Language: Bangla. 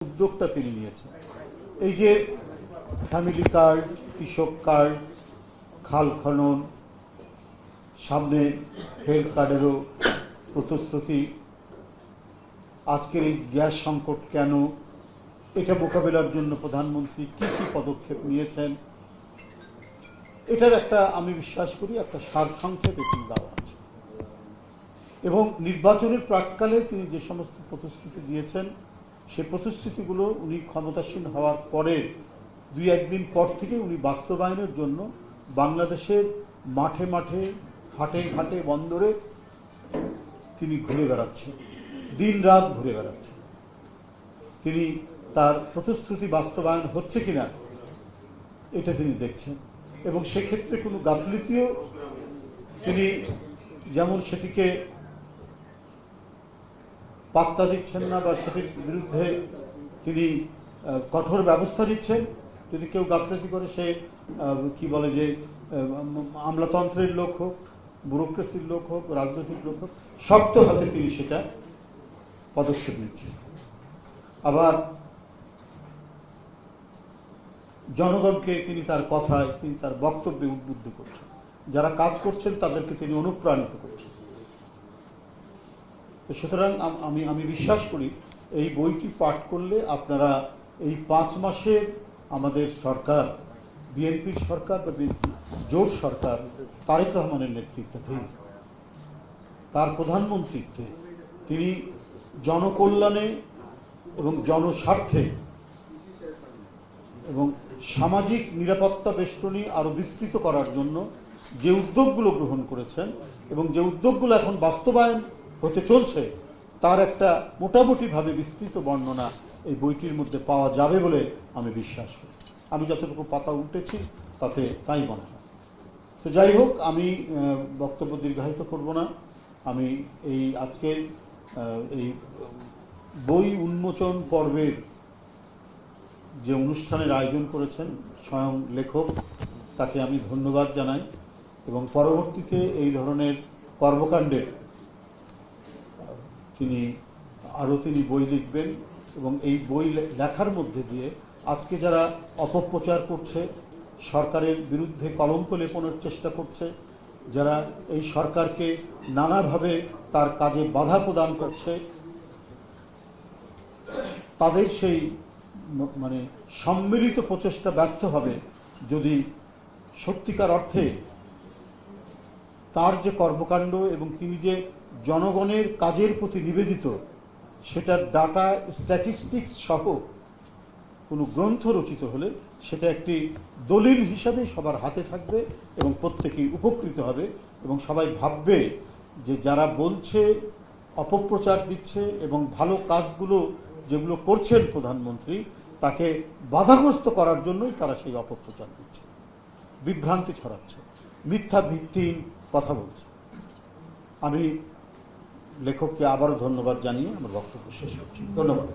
উদ্যোগটা তিনি নিয়েছেন। এই যে ফ্যামিলি কার্ড, কৃষক কার্ড, খাল খনন, সামনে হেলথ কার্ডেরও প্রতিশ্রুতি, আজকের এই গ্যাস সংকট কেন, এটা মোকাবেলার জন্য প্রধানমন্ত্রী কি কি পদক্ষেপ নিয়েছেন, এটার একটা আমি বিশ্বাস করি একটা সারসংক্ষেপ এখানে দেওয়া আছে। এবং নির্বাচনের প্রাক্কালে তিনি যে সমস্ত প্রতিশ্রুতি দিয়েছেন সে প্রতিশ্রুতিগুলো উনি ক্ষমতাসীন হওয়ার পরে দুই একদিন পর থেকে উনি বাস্তবায়নের জন্য বাংলাদেশের মাঠে মাঠে, হাটে ঘাটে, বন্দরে তিনি ঘুরে বেড়াচ্ছেন, দিন রাত ঘুরে বেড়াচ্ছেন। তিনি তার প্রতিশ্রুতি বাস্তবায়ন হচ্ছে কিনা এটা তিনি দেখছেন, এবং সেক্ষেত্রে কোনো গাফিলতিও তিনি যেমন সেটিকে পাত্তা দিচ্ছেন না বা সেটির বিরুদ্ধে তিনি কঠোর ব্যবস্থা নিচ্ছেন। যদি কেউ গাফিলতি করে, সে কি বলে যে আমলাতন্ত্রের লোক হোক, ব্যুরোক্রেসির লোক হোক, রাজনৈতিক লোক হোক, শক্ত হাতে তিনি সেটা পদক্ষেপ নিচ্ছেন। আবার জনগণকে তিনি তার কথায়, তিনি তার বক্তব্যে উদ্বুদ্ধ করছেন, যারা কাজ করছেন তাদেরকে তিনি অনুপ্রাণিত করছেন। সুতরাং আমি বিশ্বাস করি এই বইটি পাঠ করলে আপনারা এই 5 মাসের আমাদের সরকার, বিএনপির সরকার বা বিএনপি জোট সরকার, তারেক রহমানের নেতৃত্বাধীন, তার প্রধানমন্ত্রীত্বে তিনি জনকল্যাণে এবং জনস্বার্থে এবং সামাজিক নিরাপত্তা বেষ্টনী আরো বিস্তৃত করার জন্য যে উদ্যোগগুলো গ্রহণ করেছেন এবং যে উদ্যোগগুলো এখন বাস্তবায়ন হতে চলছে তার একটা মোটামুটিভাবে বিস্তৃত বর্ণনা এই বইটির মধ্যে পাওয়া যাবে বলে আমি বিশ্বাস করি। আমি যতটুকু পাতা উল্টেছি তাতে তাই মনে হয়। তো যাই হোক, আমি বক্তব্য দীর্ঘায়িত করব না। আমি এই আজকের এই বই উন্মোচন পর্বের যে অনুষ্ঠানের আয়োজন করেছেন স্বয়ং লেখক, তাকে আমি ধন্যবাদ জানাই, এবং পরবর্তীতে এই ধরনের কর্মকাণ্ডে তিনি বই লিখবেন এবং এই বই লেখার মধ্যে দিয়ে আজকে যারা অপপ্রচার করছে, সরকারের বিরুদ্ধে কলঙ্ক লেপনের চেষ্টা করছে, যারা এই সরকারকে নানাভাবে তার কাজে বাধা প্রদান করছে, তাদের সেই সম্মিলিত প্রচেষ্টা ব্যর্থ হবে যদি সত্যিকার অর্থে তার যে কর্মকাণ্ড এবং তিনি যে জনগণের কাজের প্রতি নিবেদিত সেটার ডাটা স্ট্যাটিস্টিক্স সহ কোনো গ্রন্থ রচিত হলে সেটা একটি দলিল হিসাবে সবার হাতে থাকবে এবং প্রত্যেকেই উপকৃত হবে, এবং সবাই ভাববে যে যারা বলছে, অপপ্রচার দিচ্ছে এবং ভালো কাজগুলো যেগুলো করছেন প্রধানমন্ত্রী তাকে বাধাগ্রস্ত করার জন্যই তারা সেই অপপ্রচার দিচ্ছে, বিভ্রান্তি ছড়াচ্ছে, মিথ্যা ভিত্তিহীন কথা বলছে। আমি লেখককে আবারও ধন্যবাদ জানিয়ে আমার বক্তব্য শেষ করছি। ধন্যবাদ।